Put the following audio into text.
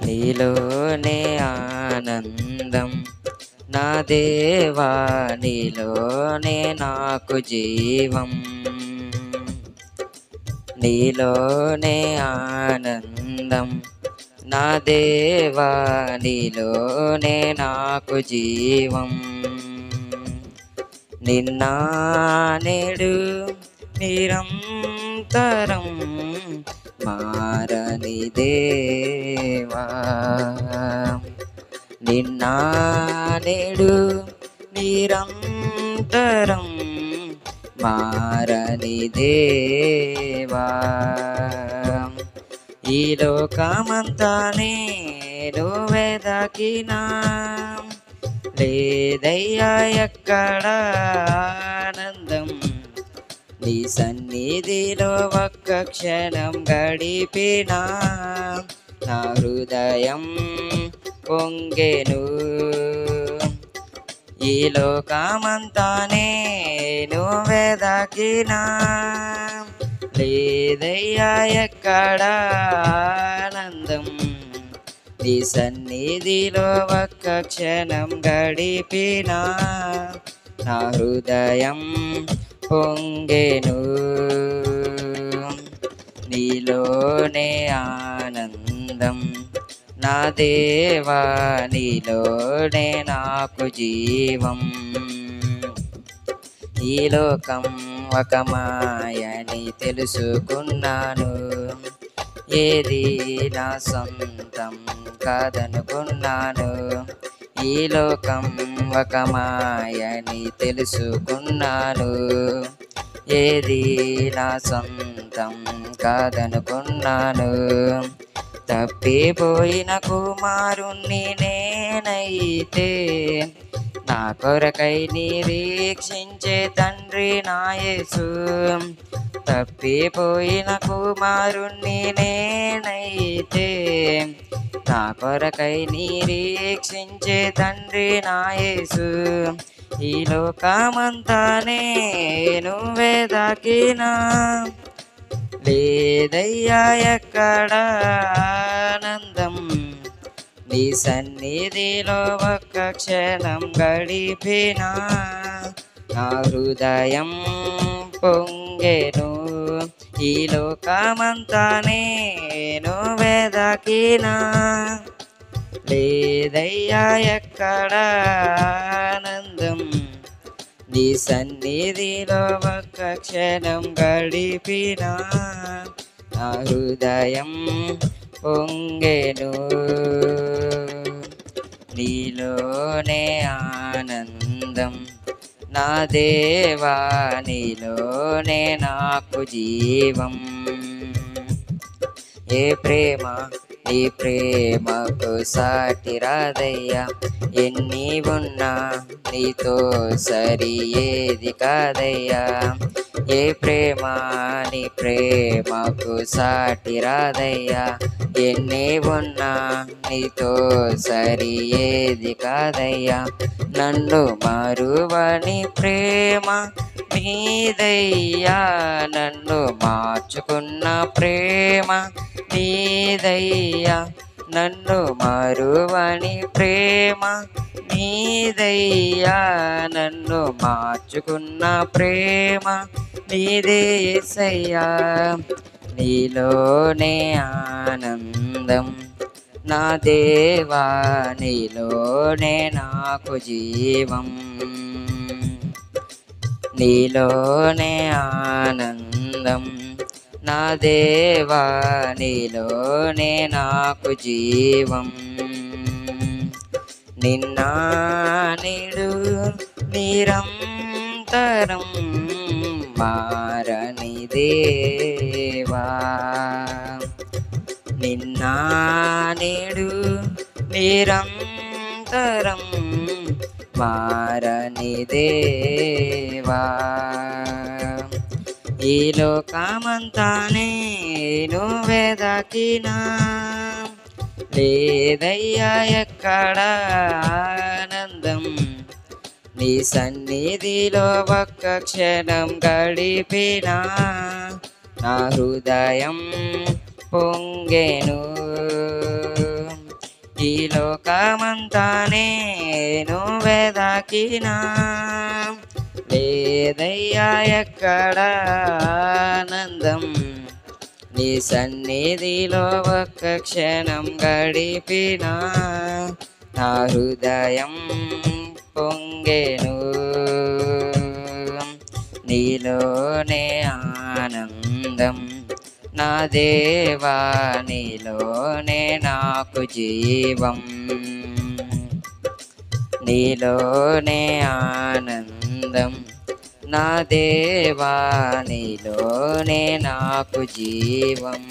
నీలోనే ఆనందం నా దేవా, నీలోనే నాకు జీవం. నీలోనే ఆనందం నా దేవా, నీలోనే నాకు జీవం. నిన్న నేడు నిరంతరం మారని దేవా. నిన్న నేడు నిరంతరం మారని దేవా. ఈ లోకమంతా నేను వెదకినా లేదయ్యా ఎక్కడ ఆనందం. నీ సన్నిధిలో ఒక్క క్షణం గడిపినా నా హృదయం పొంగెను. ఈ లోకమంతా నేను వెదకినా లేదయ్యా ఎక్కడ ఆనందం. నీ సన్నిధిలో ఒక్క క్షణం గడిపినా నా హృదయం పొంగెను. నీలోనే ఆనందం నా దేవా, నీలోనే నాకు జీవం. ఈ లోకం ఒక మాయని తెలుసుకున్నాను, ఏది నా సొంతం కాదనుకున్నాను. ఈ లోకం ఒక మాయని తెలుసుకున్నాను, ఏది నా సొంతం కాదనుకున్నాను. తప్పిపోయిన కుమారుణ్ణి నేనైతే నా కొరకై నిరీక్షించే తండ్రి నా యేసు. తప్పిపోయిన కుమారుణ్ణి నేనైతే నా కొరకై నిరీక్షించే తండ్రి నా యేసు. ఈ లోకమంతా నేను వెదకినా లేదయ్యా ఎక్కడ ఆనందం. నీ సన్నిధిలో ఒక్క క్షణం గడిపినా నా హృదయం పొంగెను. ఈ లోకమంతా నేను వెదకినా లేదయ్యా ఎక్కడ ఆనందం. నీ సన్నిధిలో ఒక్క క్షణం గడిపినా నా హృదయం పొంగెను. నీలోనే ఆనందం నా దేవా, నీలోనే నాకు జీవం. ఏ ప్రేమ నీ ప్రేమకు సాటి రాదయ్యా, ఎన్ని ఉన్నా నీతో సరి ఏది కాదయ్యా. ఏ ప్రేమ నీ ప్రేమకు సాటి రాదయ్యా, ఎన్ని ఉన్నా నీతో సరి ఏది కాదయ్యా. నన్ను మరువని ప్రేమ నీదయ్యా, నన్ను మార్చుకున్న ప్రేమ నీదయ్యా. నన్ను మరువని ప్రేమ నీదయ్యా, నన్ను మార్చుకున్న ప్రేమ నీదే యేసయ్యా. నీలోనే ఆనందం నా దేవా, నీలోనే నాకు జీవం. నీలోనే ఆనందం నా దేవా, నీలోనే నాకు జీవం. నిన్న నేడు నిరంతరం మారని దేవా. నిన్న నేడు నిరంతరం మారని దేవా. ఈ లోకమంతా నేను వెదకినా లేదయ్యా ఎక్కడ ఆనందం. నీ సన్నిధిలో ఒక్క క్షణం గడిపినా నా హృదయం పొంగెను. లోకమంతా నేను వెదకినా లేదయ్యా ఎక్కడ ఆనందం నీ సన్నిధిలో ఒక్క క్షణం గడిపినా నా హృదయం పొంగెను నీలోనే ఆనందం నా దేవా నీలోనే నాకు జీవం నీలోనే ఆనందం నా దేవా నీలోనే నాకు జీవం